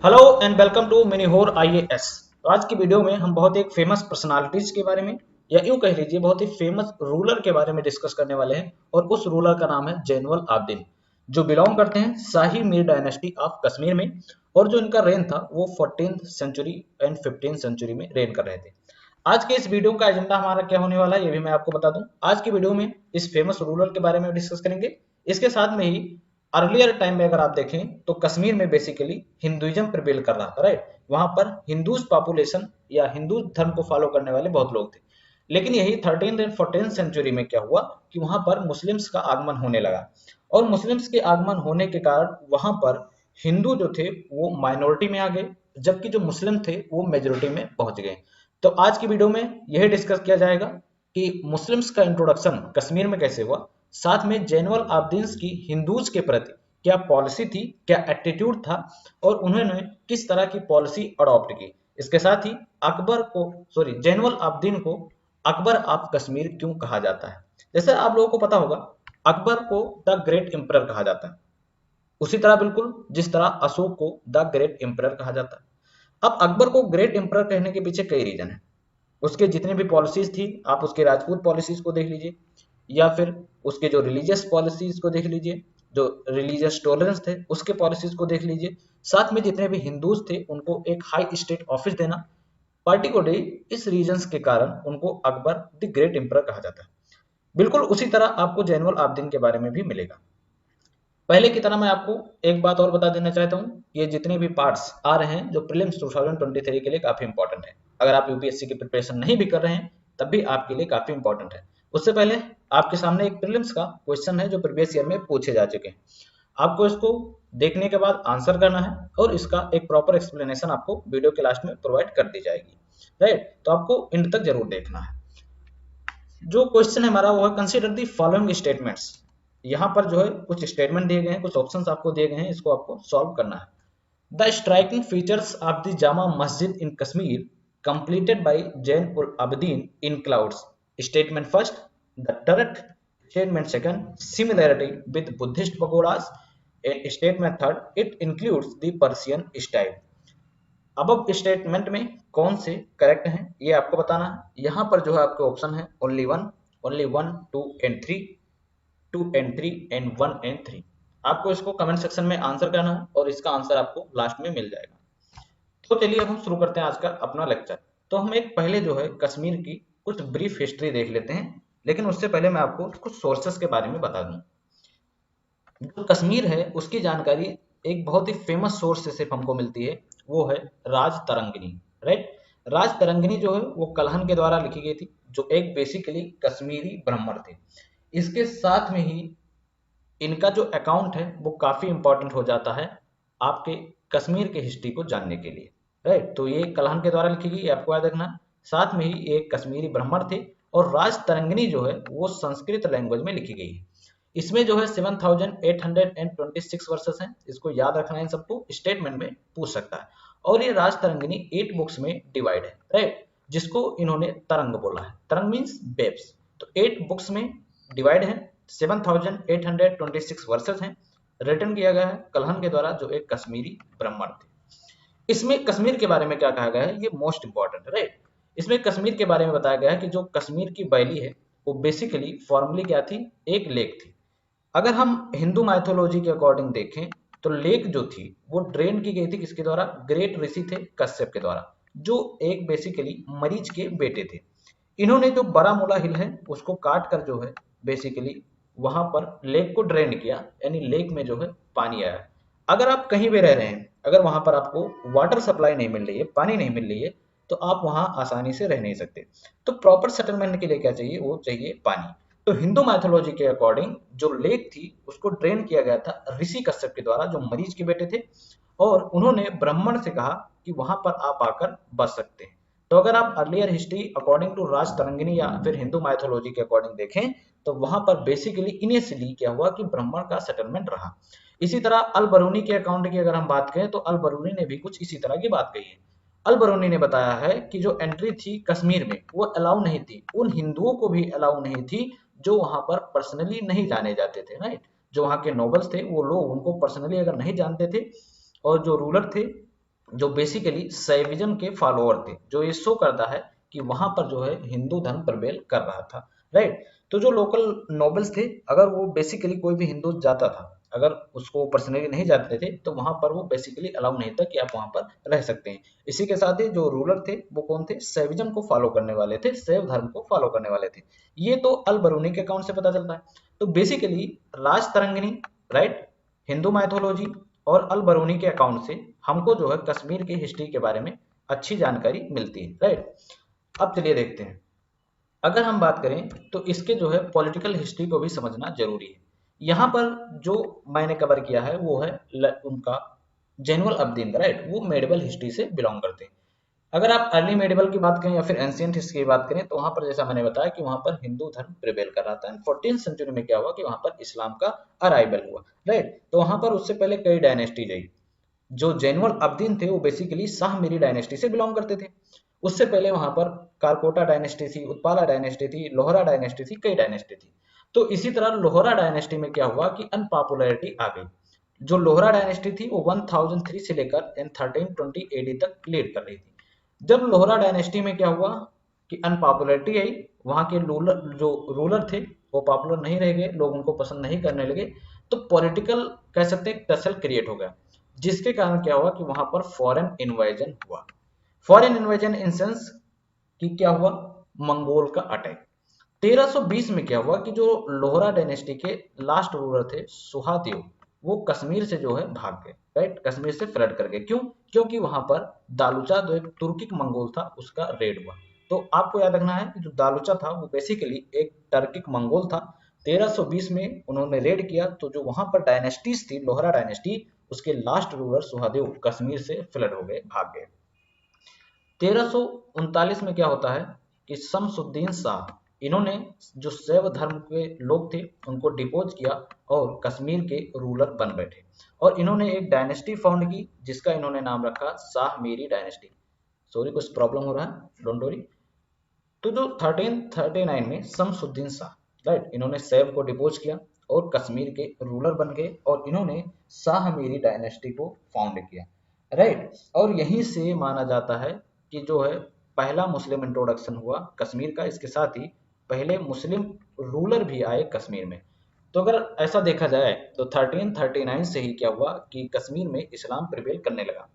Hello and welcome to मिनीहोर IAS. तो आज की वीडियो में हम बहुत एक फेमस पर्सनालिटीज के बारे में या यूं कह लीजिए बहुत ही फेमस रूलर के बारे में डिस्कस करने वाले हैं। और उस रूलर का नाम है जैनुअल आब्दीन, जो बिलोंग करते हैं शाही मीर डायनेस्टी ऑफ कश्मीर में। और जो इनका रेन था वो 14th century and 15th century में रेन कर रहे थे। आज के इस वीडियो का एजेंडा हमारा क्या होने वाला है ये भी मैं आपको बता दूं। आज की वीडियो में इस फेमस रूलर के बारे में डिस्कस करेंगे। इसके साथ में ही अर्लियर टाइम में अगर आप देखें तो कश्मीर में बेसिकली हिंदुइज्म प्रिवेल कर रहा था, राइट। वहां पर हिंदूज पॉपुलेशन या हिंदू धर्म को फॉलो करने वाले बहुत लोग थे। लेकिन यही 13th एंड 14th सेंचुरी में क्या हुआ कि वहां पर मुस्लिम्स का आगमन होने लगा। और मुस्लिम्स के आगमन होने के कारण वहां पर हिंदू जो थे वो माइनॉरिटी में आ गए, जबकि जो मुस्लिम थे वो मेजोरिटी में पहुंच गए। तो आज की वीडियो में यही डिस्कस किया जाएगा कि मुस्लिम्स का इंट्रोडक्शन कश्मीर में कैसे हुआ, साथ में जैनुअल आब्दीन की हिंदूज के प्रति क्या पॉलिसी थी, क्या एटीट्यूड था, और उन्होंने किस तरह की पॉलिसी अडॉप्ट की। इसके साथ ही जैनुअल आब्दीन को अकबर ऑफ कश्मीर क्यों कहा जाता है। जैसे आप लोगों को पता होगा, अकबर को द ग्रेट एम्परर कहा जाता है, उसी तरह बिल्कुल जिस तरह अशोक को द ग्रेट एम्परर कहा जाता है। अब अकबर को ग्रेट एम्परर कहने के पीछे कई रीजन है। उसके जितने भी पॉलिसीज थी, आप उसके राजपूत पॉलिसीज को देख लीजिए, या फिर उसके जो रिलीजियस पॉलिसीज को देख लीजिए, जो रिलीजियस टॉलरेंस थे उसके पॉलिसीज को देख लीजिए। साथ में जितने भी हिंदूज थे उनको एक हाई स्टेट ऑफिस देना। पर्टिकुलरली इस रीजंस के कारण उनको अकबर द ग्रेट एम्परर कहा जाता है। बिल्कुल उसी तरह आपको जैनुअल आब्दीन के बारे में भी मिलेगा। पहले की तरह मैं आपको एक बात और बता देना चाहता हूँ, ये जितने भी पार्ट्स आ रहे हैं जो प्रीलिम्स 2023 के लिए काफी इंपॉर्टेंट है। अगर आप यूपीएससी की प्रिपरेशन नहीं भी कर रहे हैं तब भी आपके लिए काफी इंपॉर्टेंट है। उससे पहले आपके सामने एक प्रीलिम्स का क्वेश्चन है जो प्रीवियस ईयर में पूछे जा चुके हैं। आपको इसको देखने के बाद आंसर करना है और इसका एक प्रॉपर एक्सप्लेनेशन आपको वीडियो के लास्ट में प्रोवाइड कर दी जाएगी, राइट। तो आपको एंड तक जरूर देखना है। जो क्वेश्चन है हमारा वो है कंसीडर दी फॉलोइंग स्टेटमेंट्स। यहाँ पर जो है कुछ स्टेटमेंट दिए गए हैं, कुछ ऑप्शंस आपको दिए गए हैं, इसको आपको सॉल्व करना है। The striking features of the Jama Masjid in Kashmir completed by Jain ul Abidin includes statement first, the turret; statement second, similarity with Buddhist pagodas; and statement third, it includes the Persian style. अब statement में कौन से correct हैं ये आपको बताना है। यहाँ पर जो है आपके ऑप्शन है only one, two and three, two and three and one and three. आपको इसको कमेंट सेक्शन में आंसर करना है और इसका आंसर आपको लास्ट में मिल जाएगा। तो चलिए अब हम शुरू करते हैं आज का अपना लेक्चर। तो हम एक पहले जो है कश्मीर की कुछ ब्रीफ हिस्ट्री देख लेते हैं, लेकिन उससे पहले मैं आपको कुछ सोर्सेस के बारे में बता दूं। जो कश्मीर है उसकी जानकारी एक बहुत ही फेमस सोर्स से सिर्फ हमको मिलती है, वो है राज तरंगिनी, राइट। राज तरंगिनी जो है वो कलहन के द्वारा लिखी गई थी, जो एक बेसिकली कश्मीरी ब्राह्मण थे। इसके साथ में ही इनका जो अकाउंट है वो काफी इंपॉर्टेंट हो जाता है आपके कश्मीर के हिस्ट्री को जानने के लिए, राइट। तो ये कलहन के द्वारा लिखी गई, आपको याद रखना। साथ में ही एक कश्मीरी ब्राह्मण थे। और राज तरंगिनी जो है वो संस्कृत लैंग्वेज में लिखी गई है। इसमें जो है 7826 वर्सेस हैं, इसको याद रखना है। इन सबको स्टेटमेंट में पूछ सकता है। और ये राज तरंगिनी 8 बुक्स में डिवाइड है, राइट, जिसको इन्होंने तरंग बोला है। तरंग मीन्स वेब्स। तो 8 बुक्स में डिवाइड है, 7826 वर्सेस हैं। रिटर्न किया गया है कलहन के द्वारा, जो एक कश्मीरी ब्राह्मण थे। इसमें कश्मीर के बारे में क्या कहा गया है, ये मोस्ट इंपॉर्टेंट है, राइट। इसमें कश्मीर के बारे में बताया गया है कि जो कश्मीर की वैली है वो बेसिकली फॉर्मली क्या थी, एक लेक थी। अगर हम हिंदू माइथोलॉजी के अकॉर्डिंग देखें तो लेक जो थी वो ड्रेन की गई थी किसके द्वारा, ग्रेट ऋषि थे कश्यप के द्वारा, जो एक बेसिकली मरीच के बेटे थे। इन्होंने जो बारामूला हिल है उसको काट कर जो है बेसिकली वहां पर लेक को ड्रेन किया, यानी लेक में जो है पानी आया। अगर आप कहीं भी रह रहे हैं, अगर वहां पर आपको वाटर सप्लाई नहीं मिल रही है, पानी नहीं मिल रही है, तो आप वहां आसानी से रह नहीं सकते। तो प्रॉपर सेटलमेंट के लिए क्या चाहिए, वो चाहिए पानी। तो हिंदू माइथोलॉजी के अकॉर्डिंग जो लेक थी उसको ड्रेन किया गया था ऋषि कश्यप के द्वारा, जो मरीज के बेटे थे। और उन्होंने ब्राह्मण से कहा कि वहां पर आप आकर बस सकते हैं। तो अगर आप अर्लियर हिस्ट्री अकॉर्डिंग टू राज तरंगिनी या फिर हिंदू माइथोलॉजी के अकॉर्डिंग देखें तो वहां पर बेसिकली इनिशियली क्या हुआ कि ब्राह्मण का सेटलमेंट रहा। इसी तरह अल बरूनी के अकाउंट की अगर हम बात करें तो अल बरूनी ने भी कुछ इसी तरह की बात कही है। अल बरूनी ने बताया है कि जो एंट्री थी कश्मीर में वो अलाउ नहीं थी, उन हिंदुओं को भी अलाउ नहीं थी जो वहां पर पर्सनली नहीं जाने जाते थे, राइट। जो वहां के नोबल्स थे वो लोग उनको पर्सनली अगर नहीं जानते थे, और जो रूलर थे जो बेसिकली शैविज्म के फॉलोअर थे, जो ये शो करता है कि वहां पर जो है हिंदू धर्म प्रिवेल कर रहा था, राइट। तो जो लोकल नोबल्स थे, अगर वो बेसिकली कोई भी हिंदू जाता था, अगर उसको पर्सनली नहीं जाते थे, तो वहां पर वो बेसिकली अलाउ नहीं था कि आप वहां पर रह सकते हैं। इसी के साथ ही जो रूलर थे वो कौन थे, शैविज्म को फॉलो करने वाले थे, शैव धर्म को फॉलो करने वाले थे। ये तो अल बरूनी के अकाउंट से पता चलता है। तो बेसिकली राज तरंगिणी, राइट, हिंदू माइथोलॉजी और अल बरूनी के अकाउंट से हमको जो है कश्मीर की हिस्ट्री के बारे में अच्छी जानकारी मिलती है, राइट। अब चलिए देखते हैं, अगर हम बात करें तो इसके जो है पॉलिटिकल हिस्ट्री को भी समझना जरूरी है। यहाँ पर जो मैंने कवर किया है वो है उनका जैनुअल अब्दीन, राइट, वो मेडिवल हिस्ट्री से बिलोंग करते हैं। अगर आप अर्ली मेडिवल की बात करें या फिर एंशियंट हिस्ट्री की बात करें, तो वहां पर जैसा मैंने बताया कि वहां पर हिंदू धर्म प्रिवेल कर रहा था। एंड 14th सेंचुरी में क्या हुआ कि वहां पर इस्लाम का अराइवल हुआ, राइट। तो वहां पर उससे पहले कई डायनेस्टी रही। जो जैनुअल अब्दीन थे वो बेसिकली शाह मीरी डायनेस्टी से बिलोंग करते थे। उससे पहले वहां पर कारकोटा डायनेस्टी थी, उत्पाला डायनेस्टी थी, लोहरा डायनेस्टी थी, कई डायनेस्टी थी। तो इसी तरह लोहरा डायनेस्टी में क्या हुआ कि अनपॉपुलैरिटी आ गई। जो लोहरा डायनेस्टी थी वो 1003 से लेकर 1320 एडी तक लीड कर रही थी। जब लोहरा डायनेस्टी में क्या हुआ कि अनपॉपुलरिटी आई, वहां के रूलर जो रूलर थे वो पॉपुलर नहीं रह गए, लोग उनको पसंद नहीं करने लगे। तो पॉलिटिकल कह सकते हैं टसल क्रिएट हो गया, जिसके कारण क्या हुआ कि वहां पर फॉरेन इन्वेजन हुआ। फॉरेन इन्वेजन इन सेंस कि क्या हुआ, मंगोल का अटैक। 1320 में क्या हुआ कि जो लोहरा डायनेस्टी के लास्ट रूलर थे सुहादेव, वो कश्मीर से जो है भाग गए, राइट, कश्मीर से फ्लड कर गए। क्यों? क्योंकि वहां पर दालूचा जो एक तुर्किक मंगोल था उसका रेड हुआ। तो आपको याद रखना है कि जो दालूचा था वो बेसिकली एक टर्किक मंगोल था। 1320 में उन्होंने रेड किया, तो जो वहां पर डायनेस्टीज थी, लोहरा डायनेस्टी, उसके लास्ट रूलर सुहादेव कश्मीर से फ्लड हो गए, भाग गए। 1339 में क्या होता है कि शमसुद्दीन शाह, इन्होंने जो शैव धर्म के लोग थे उनको डिपोज किया और कश्मीर के रूलर बन बैठे। और इन्होंने एक डायनेस्टी फाउंड की जिसका इन्होंने नाम रखा शाह मीरी डायनेस्टी। सॉरी, कुछ प्रॉब्लम हो रहा है, डोंट वरी। तो जो 1339 में शमसुद्दीन शाह, राइट, इन्होंने शैव को डिपोज किया और कश्मीर के रूलर बन गए और इन्होंने शाह मीरी डायनेस्टी को फाउंड किया, राइट। और यहीं से माना जाता है कि जो है पहला मुस्लिम इंट्रोडक्शन हुआ कश्मीर का। इसके साथ ही पहले मुस्लिम रूलर भी आए कश्मीर में। तो अगर ऐसा देखा जाए तो 1339 से ही क्या हुआ कि कश्मीर में इस्लाम प्रिवेल करने लगा।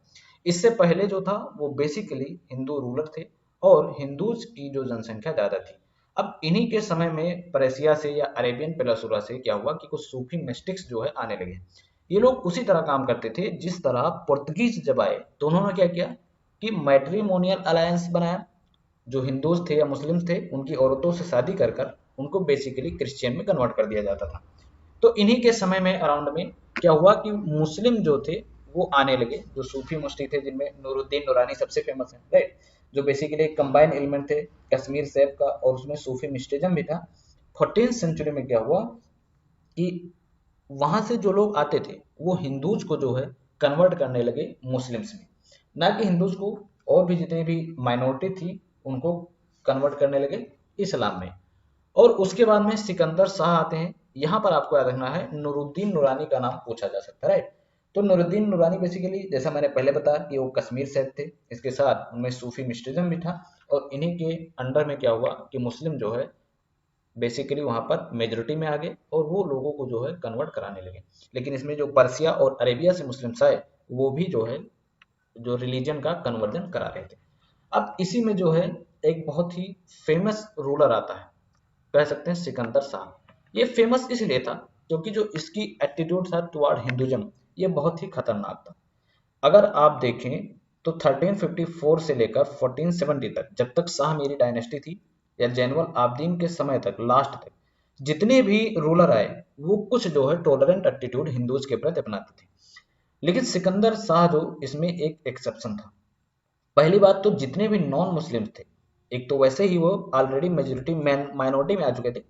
इससे पहले जो था वो बेसिकली हिंदू रूलर थे और हिंदूज की जो जनसंख्या ज्यादा थी। अब इन्हीं के समय में पर्सिया से या अरेबियन पेनिनसुला से क्या हुआ कि कुछ सूफी मिस्टिक्स जो है आने लगे। ये लोग उसी तरह काम करते थे जिस तरह पुर्तगीज जब आए तो उन्होंने क्या किया कि मैट्रिमोनियल अलायंस बनाया। जो हिंदूज थे या मुस्लिम थे उनकी औरतों से शादी कर कर उनको बेसिकली क्रिश्चियन में कन्वर्ट कर दिया जाता था। तो इन्हीं के समय में अराउंड में क्या हुआ कि मुस्लिम जो थे वो आने लगे, जो सूफी मुफ्ती थे जिनमें नूरुद्दीन नूरानी सबसे फेमस है, राइट, जो बेसिकली एक कंबाइन एलिमेंट थे कश्मीर सैफ का और उसमें सूफी मिस्टिज्म भी था। 14th सेंचुरी में क्या हुआ कि वहां से जो लोग आते थे वो हिंदूज को जो है कन्वर्ट करने लगे मुस्लिम्स में, ना कि हिंदूज को, और भी जितनी भी माइनॉरिटी थी उनको कन्वर्ट करने लगे इस्लाम में। और उसके बाद में सिकंदर शाह आते हैं। यहाँ पर आपको याद रखना है नूरुद्दीन नूरानी का नाम पूछा जा सकता है, राइट। तो नूरुद्दीन नूरानी बेसिकली जैसा मैंने पहले बताया कि वो कश्मीर से थे, इसके साथ उनमें सूफी मिस्टिज्म भी था और इन्हीं के अंडर में क्या हुआ कि मुस्लिम जो है बेसिकली वहां पर मेजोरिटी में आ गए और वो लोगों को जो है कन्वर्ट कराने लगे। लेकिन इसमें जो पर्सिया और अरेबिया से मुस्लिम्स आए वो भी जो है जो रिलीजन का कन्वर्जन करा रहे थे। अब इसी में जो है एक बहुत ही फेमस रूलर आता है, कह सकते हैं सिकंदर शाह। ये फेमस इसलिए था क्योंकि जो इसकी एटीट्यूड था टुवर्ड हिंदुज्म ये बहुत ही खतरनाक था। अगर आप देखें तो 1354 से लेकर 1470 तक, जब तक शाह मीरी डायनेस्टी थी या जैनुअल आब्दीन के समय तक, लास्ट तक जितने भी रूलर आए वो कुछ जो है टॉलरेंट एटीट्यूड हिंदूज के प्रति अपनाते थे। लेकिन सिकंदर शाह जो इसमें एक एक्सेप्शन था। पहली बात तो जितने भी नॉन मुस्लिम थे, एक तो वैसे ही वो ऑलरेडी मेजोरिटी माइनॉरिटी में आ चुके थे,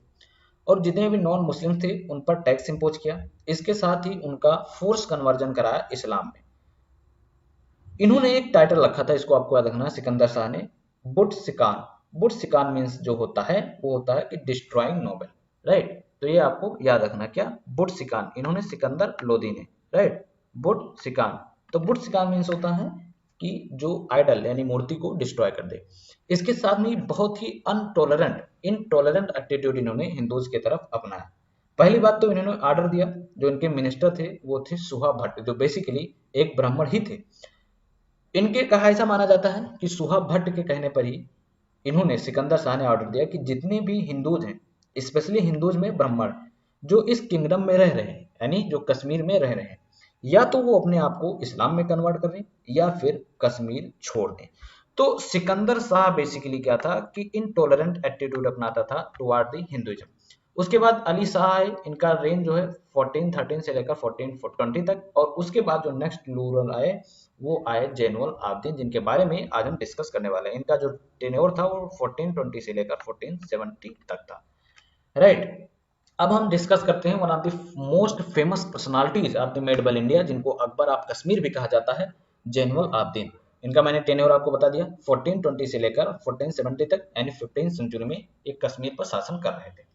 और जितने भी नॉन मुस्लिम थे उन पर टैक्स इंपोज किया। इसके साथ ही उनका फोर्स कन्वर्जन कराया इस्लाम में। इन्होंने एक टाइटल रखा था, इसको आपको याद रखना है, सिकंदर शाह ने, बुट सिकान। बुट सिकान मीन्स जो होता है वो होता है कि डिस्ट्रॉइंग नोबल, राइट। तो ये आपको याद रखना, क्या, बुट सिकान, इन्होंने सिकंदर लोदी ने, राइट, बुट सिकान। तो बुट सिकान मीन्स होता है कि जो आइडल यानी मूर्ति को डिस्ट्रॉय कर दे। इसके साथ में बहुत ही इनटॉलरेंट एटीट्यूड इन्होंने हिंदूज की तरफ अपनाया। पहली बात तो इन्होंने ऑर्डर दिया, जो इनके मिनिस्टर थे वो थे सुहा भट्ट, जो बेसिकली एक ब्राह्मण ही थे। इनके कहा ऐसा माना जाता है कि सुहा भट्ट के कहने पर ही इन्होंने सिकंदर शाह ने ऑर्डर दिया कि जितने भी हिंदूज हैं, स्पेशली हिंदूज में ब्राह्मण जो इस किंगडम में रह रहे हैं, यानी जो कश्मीर में रह रहे हैं, या तो वो अपने आप को इस्लाम में कन्वर्ट कर दें या फिर कश्मीर छोड़ दें। तो सिकंदर शाह बेसिकली क्या था कि इनटॉलरेंट एटीट्यूड अपनाता था टुवार्ड द हिंदुइज्म। उसके बाद अली शाह है, इनका रेंज जो है 1413 से लेकर 1420 तक, और उसके बाद जो नेक्स्ट रूलर आए वो आए जैनुअल आब्दीन, जिनके बारे में आज हम डिस्कस करने वाले हैं। इनका जो टेन्योर था वो 1420 से लेकर 1470 तक था, राइट। अब हम डिस्कस करते हैं one of the most famous personalities of the medieval India, जिनको अकबर ऑफ कश्मीर भी कहा जाता है, जैनुअल आब्दीन। इनका मैंने टेन्योर आपको बता दिया, 1420 से लेकर 1470 तक, यानी 15th सेंचुरी में एक कश्मीर पर शासन कर रहे थे।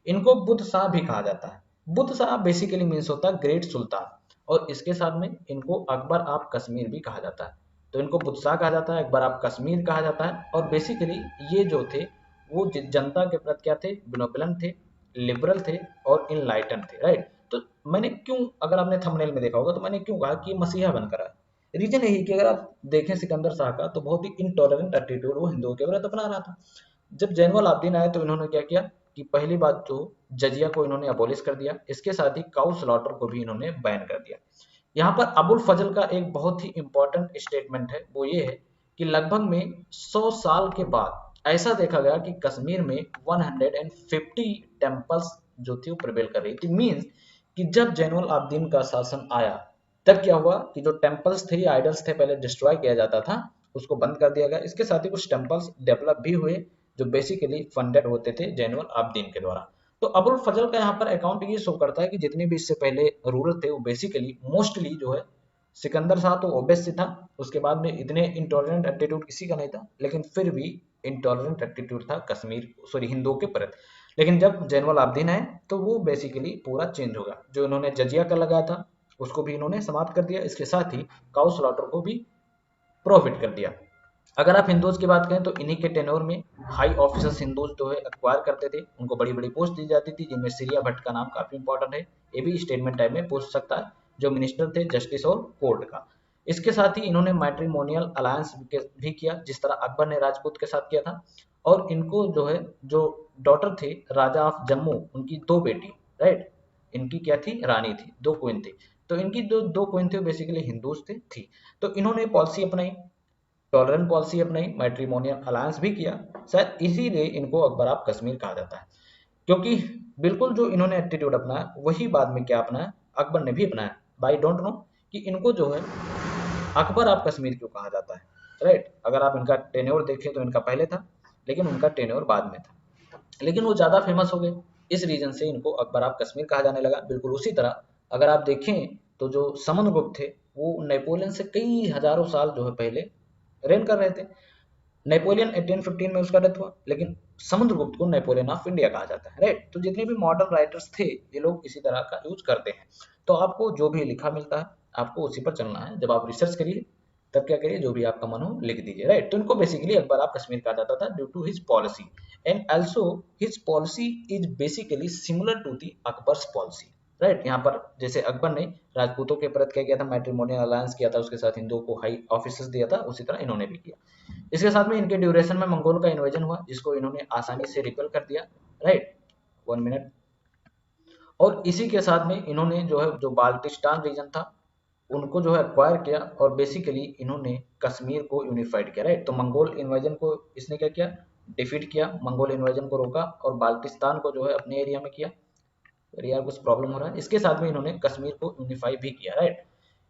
इनको बुद्ध शाह भी कहा जाता है। बुद्ध शाह बेसिकली मीन्स होता है ग्रेट सुल्तान, और इसके साथ में इनको अकबर ऑफ कश्मीर भी कहा जाता है। तो इनको बुद्ध शाह कहा जाता है, अकबर ऑफ कश्मीर कहा जाता है। और बेसिकली ये जो थे वो जनता के प्रति क्या थे, बेनोवलेंट थे, लिबरल थे और इनलाइटन थे, राइट। तो मैंने क्यों, अगर आपने थंबनेल में देखा होगा, तो मैंने क्यों कहा कि मसीहा बनकर आया। रीजन यही कि अगर आप देखें सिकंदर शाह का, तो बहुत ही इनटॉलरेंट एटीट्यूड वो हिंदुओं के प्रति अपना रहा था। जब जैनुअल आब्दीन आए तो इन्होंने क्या किया कि पहली बात तो जजिया को इन्होंने अबोलिश कर दिया, इसके साथ ही काउ स्लॉटर को भी इन्होंने बैन कर दिया। यहाँ पर अबुल फजल का एक बहुत ही इंपॉर्टेंट स्टेटमेंट है, वो ये है कि लगभग में 100 साल के बाद ऐसा देखा गया कि कश्मीर में 150 टेम्पल्स जो थी वो प्रिवेल कर रही थी। मीन्स कि जब जैनुअल आब्दीन का शासन आया, तब क्या हुआ कि जो टेम्पल्स थे, आइडल्स थे, पहले डिस्ट्रॉय किया जाता था, उसको बंद कर दिया गया। इसके साथ ही कुछ टेम्पल्स डेवलप भी हुए जो बेसिकली फंडेड होते थे जैनुअल आब्दीन के द्वारा। तो अबुल फजल का यहाँ पर अकाउंट ये शो करता है कि जितने भी इससे पहले रूलर थे वो बेसिकली मोस्टली जो है, सिकंदर शाह तो ओबेस था, उसके बाद में इतने इंटॉलरेंट एटीट्यूड किसी का नहीं था, लेकिन फिर भी इंटॉलरेंट एटीट्यूड था कश्मीर सॉरी हिंदुओं के प्रति। लेकिन जब जैनुअल आब्दीन आए तो वो बेसिकली पूरा चेंज हो गया। जो इन्होंने जजिया कर लगाया था उसको भी इन्होंने समाप्त कर दिया, इसके साथ ही काउ स्लॉटर को भी प्रोहिबिट कर दिया। अगर आप हिंदूज की बात करें तो इन्हीं के टेनोर में हाई ऑफिसर्स हिंदूज जो है एक्वायर करते थे, उनको बड़ी बड़ी पोस्ट दी जाती थी, जिनमें सीरिया भट्ट का नाम काफी इंपॉर्टेंट है, ये भी स्टेटमेंट टाइप में पूछ सकता है, जो मिनिस्टर थे जस्टिस और कोर्ट का। इसके साथ ही इन्होंने मैट्रिमोनियल अलायंस भी किया, जिस तरह अकबर ने राजपूत के साथ किया था। और इनको जो है, जो डॉटर थे राजा ऑफ जम्मू, उनकी दो बेटी, राइट, इनकी क्या थी, रानी थी, दो क्वीन थी। तो इनकी जो दो क्वीन थे बेसिकली हिंदूज थी। तो इन्होंने पॉलिसी अपनाई, टॉलरेंट पॉलिसी अपनाई, मैट्रिमोनियल अलायंस भी किया। शायद इसीलिए इनको अकबर ऑफ कश्मीर कहा जाता है, क्योंकि बिल्कुल जो इन्होंने एटीट्यूड अपनाया वही बाद में क्या अपनाया, अकबर ने भी अपनाया। बाई डोंट नो कि इनको जो है अकबर ऑफ कश्मीर क्यों कहा जाता है, राइट। अगर आप इनका टेन्योर देखें तो इनका पहले था, लेकिन उनका टेन्योर बाद में था, लेकिन वो ज्यादा फेमस हो गए, इस रीजन से इनको अकबर ऑफ कश्मीर कहा जाने लगा। बिल्कुल उसी तरह अगर आप देखें तो जो समुद्रगुप्त थे वो नेपोलियन से कई हजारों साल जो है पहले रेन कर रहे थे। नेपोलियन 1815 में उसका डेथ हुआ, लेकिन समुद्रगुप्त को नेपोलियन ऑफ इंडिया कहा जाता है, राइट। तो जितने भी मॉडर्न राइटर्स थे ये लोग इसी तरह का यूज करते हैं। तो आपको जो भी लिखा मिलता है आपको उसी पर चलना है। जब आप रिसर्च करिए तब क्या करिए, जो भी आपका मन हो लिख दीजिए, राइट। तो इनको बेसिकली अकबर ऑफ कश्मीर कहा जाता था due to his policy, and also his policy is basically similar to the Akbar's policy, right. यहाँ पर जैसे अकबर ने राजपूतों के प्रति क्या किया था, मैट्रिमोनियल अलायंस किया था, उसके साथ हिंदुओं को हाई ऑफिसर्स दिया था, उसी तरह इन्होंने भी किया। इसके साथ में इनके ड्यूरेशन में मंगोल का इन्वेजन हुआ, जिसको इन्होंने आसानी से रिपेल कर दिया, राइट। 1 मिनट। और इसी के साथ में इन्होंने जो है, जो बाल्टिस्तान रीजन था उनको जो है एक्वायर किया, और बेसिकली इन्होंने कश्मीर को यूनिफाइड किया, राइट। तो मंगोल इन्वेजन को इसने क्या किया, डिफीट किया, मंगोल इन्वेजन को रोका और बाल्टिस्तान को जो है अपने एरिया में किया। अरे यार कुछ प्रॉब्लम हो रहा है। इसके साथ में इन्होंने कश्मीर को यूनिफाई भी किया, राइट।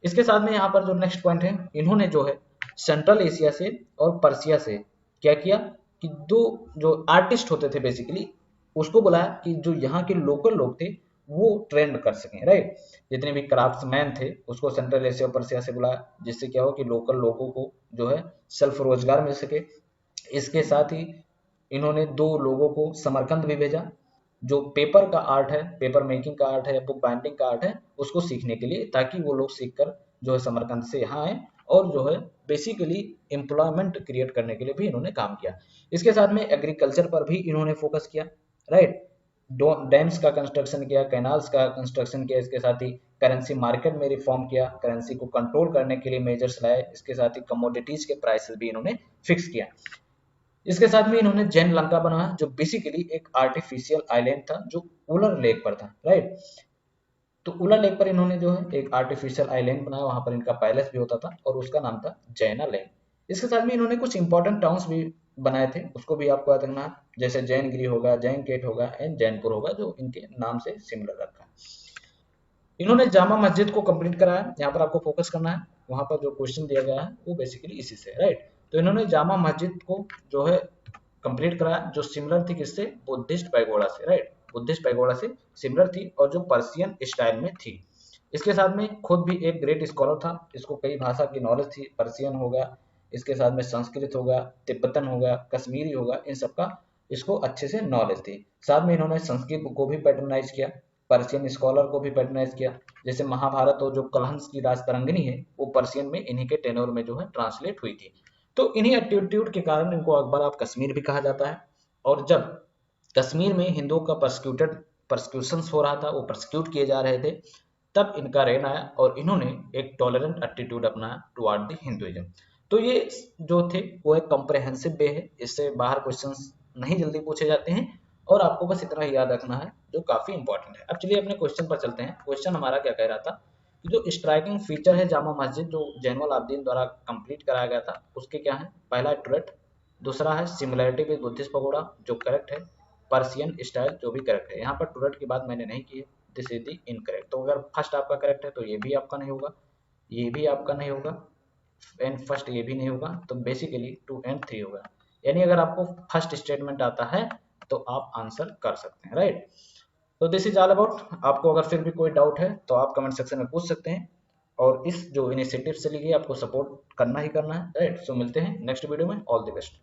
इसके साथ में यहाँ पर जो नेक्स्ट पॉइंट है, इन्होंने जो है सेंट्रल एशिया से और पर्सिया से क्या किया कि दो जो आर्टिस्ट होते थे बेसिकली, उसको बुलाया कि जो यहाँ के लोकल लोग थे वो ट्रेंड कर सकें, राइट। जितने भी क्राफ्ट्समैन थे उसको सेंट्रल एशिया और पर्सिया से बुलाया, जिससे क्या हो कि लोकल लोगों को जो है सेल्फ रोजगार मिल सके। इसके साथ ही इन्होंने दो लोगों को समरकंद भी भेजा, जो पेपर का आर्ट है, पेपर मेकिंग का आर्ट है, बुक बाइंडिंग का आर्ट है, उसको सीखने के लिए, ताकि वो लोग सीखकर जो है समरकंद से यहाँ आए और जो है बेसिकली एम्प्लॉयमेंट क्रिएट करने के लिए भी इन्होंने काम किया। इसके साथ में एग्रीकल्चर पर भी इन्होंने फोकस किया, राइट। डैम्स का कंस्ट्रक्शन किया, कैनाल्स का कंस्ट्रक्शन किया, इसके साथ ही करेंसी मार्केट में रिफॉर्म किया, करेंसी को कंट्रोल करने के लिए मेजर्स लाए, इसके साथ ही कमोडिटीज के प्राइसेस भी इन्होंने फिक्स किया। इसके साथ में इन्होंने जैन लंका बनाया, जो बेसिकली एक आर्टिफिशियल आइलैंड था जो उलर लेक पर था, राइट। तो उलर लेक पर इन्होंने जो है एक आर्टिफिशियल आइलैंड बनाया, वहां पर इनका पैलेस भी होता था और उसका नाम था जैना लैंड। इसके साथ में इन्होंने कुछ इंपॉर्टेंट टाउन्स भी बनाए थे, उसको भी आपको याद रखना है, जैसे जैनगिरी होगा, जैन गेट होगा एंड जैनपुर होगा, जो इनके नाम से सिमिलर रखा है। इन्होंने जामा मस्जिद को कंप्लीट कराया, यहाँ पर आपको फोकस करना है, वहां पर जो क्वेश्चन दिया गया है वो बेसिकली इसी से, राइट। तो इन्होंने जामा मस्जिद को जो है कंप्लीट कराया, जो सिमिलर थी किससे, बुद्धिस्ट पैगोडा से, राइट। बुद्धिस्ट पैगोडा से सिमिलर थी और जो पर्शियन स्टाइल में थी। इसके साथ में खुद भी एक ग्रेट स्कॉलर था, इसको कई भाषा की नॉलेज थी, पर्शियन होगा, इसके साथ में संस्कृत होगा, तिब्बतन होगा, कश्मीरी होगा, इन सब का इसको अच्छे से नॉलेज थी। साथ में इन्होंने संस्कृत को भी पैटर्नाइज किया, पर्शियन स्कॉलर को भी पैटर्नाइज किया, जैसे महाभारत और जो कलहंस की राजतरंगिणी है वो पर्शियन में इन्हीं के टेनोर में जो है ट्रांसलेट हुई थी। तो इन्हीं एटीट्यूड के कारण इनको अकबर ऑफ कश्मीर भी कहा जाता है। और जब कश्मीर में हिंदुओं का परसिक्यूशन हो रहा था, वो परसिक्यूट किए जा रहे थे, तब इनका रेन आया और इन्होंने एक टॉलरेंट एटीट्यूड अपनाया टुवर्ड द हिंदुइज्म। तो ये जो थे वो एक कॉम्प्रहेंसिव वे है, इससे बाहर क्वेश्चंस नहीं जल्दी पूछे जाते हैं और आपको बस इतना ही याद रखना है जो काफी इंपॉर्टेंट है। अब चलिए अपने क्वेश्चन पर चलते हैं। क्वेश्चन हमारा क्या कह रहा था, जो स्ट्राइकिंग फीचर है जामा मस्जिद जो जैनुल आब्दीन द्वारा कंप्लीट कराया गया था, उसके क्या है, पहला टुरेट, दूसरा है सिमिलरिटी विद बुद्धिस्ट पगोड़ा जो करेक्ट है, पर्शियन स्टाइल जो भी करेक्ट है। यहाँ पर टुरेट की बात मैंने नहीं की है, दिस इज दी इनकरेक्ट। तो अगर फर्स्ट आपका करेक्ट है तो ये भी आपका नहीं होगा, ये भी आपका नहीं होगा एंड फर्स्ट ये भी नहीं होगा, तो बेसिकली 2 एंड 3 होगा। यानी अगर आपको फर्स्ट स्टेटमेंट आता है तो आप आंसर कर सकते हैं, राइट। तो दिस इज ऑल अबाउट। आपको अगर फिर भी कोई डाउट है तो आप कमेंट सेक्शन में पूछ सकते हैं और इस जो इनिशिएटिव से लिए आपको सपोर्ट करना ही करना है, राइट। सो मिलते हैं नेक्स्ट वीडियो में, ऑल द बेस्ट।